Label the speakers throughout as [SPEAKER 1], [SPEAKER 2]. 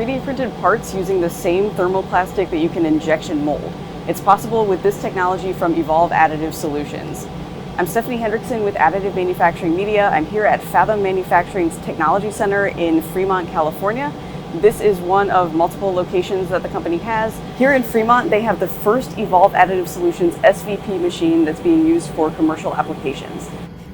[SPEAKER 1] 3D printed parts using the same thermoplastic that you can injection mold. It's possible with this technology from Evolve Additive Solutions. I'm Stephanie Hendrickson with Additive Manufacturing Media. I'm here at Fathom Manufacturing's Technology Center in Fremont, California. This is one of multiple locations that the company has. Here in Fremont, they have the first Evolve Additive Solutions SVP machine that's being used for commercial applications.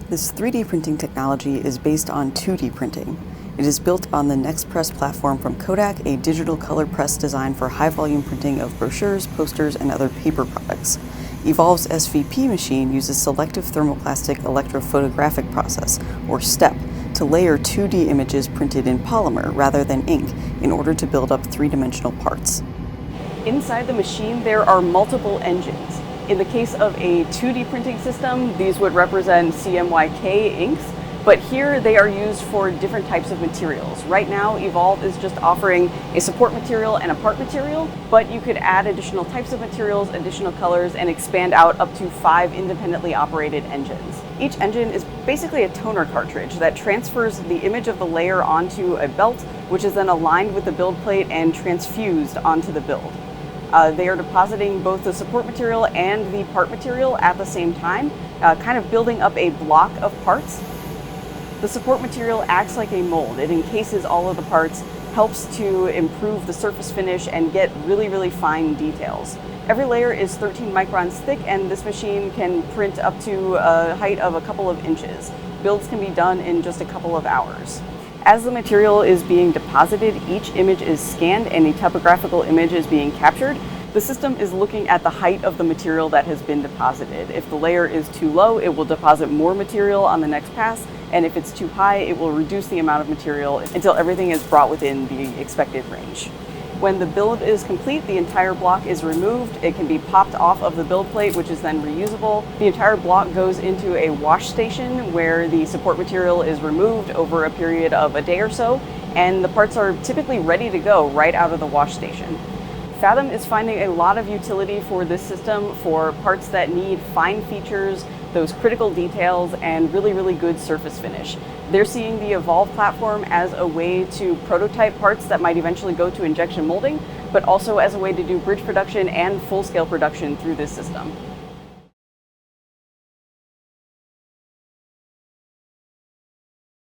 [SPEAKER 1] This 3D printing technology is based on 2D printing. It is built on the NextPress platform from Kodak, a digital color press designed for high-volume printing of brochures, posters, and other paper products. Evolve's SVP machine uses Selective Thermoplastic Electrophotographic process, or STEP, to layer 2D images printed in polymer rather than ink in order to build up three-dimensional parts. Inside the machine, there are multiple engines. In the case of a 2D printing system, these would represent CMYK inks, but here they are used for different types of materials. Right now, Evolve is just offering a support material and a part material, but you could add additional types of materials, additional colors, and expand out up to 5 independently operated engines. Each engine is basically a toner cartridge that transfers the image of the layer onto a belt, which is then aligned with the build plate and transfused onto the build. They are depositing both the support material and the part material at the same time, kind of building up a block of parts. The support material acts like a mold. It encases all of the parts, helps to improve the surface finish and get really fine details. Every layer is 13 microns thick, and this machine can print up to a height of a couple of inches. Builds can be done in just a couple of hours. As the material is being deposited, each image is scanned and a typographical image is being captured. The system is looking at the height of the material that has been deposited. If the layer is too low, it will deposit more material on the next pass, and if it's too high, it will reduce the amount of material until everything is brought within the expected range. When the build is complete, the entire block is removed. It can be popped off of the build plate, which is then reusable. The entire block goes into a wash station where the support material is removed over a period of a day or so, and the parts are typically ready to go right out of the wash station. Fathom is finding a lot of utility for this system for parts that need fine features, those critical details, and really good surface finish. They're seeing the Evolve platform as a way to prototype parts that might eventually go to injection molding, but also as a way to do bridge production and full-scale production through this system.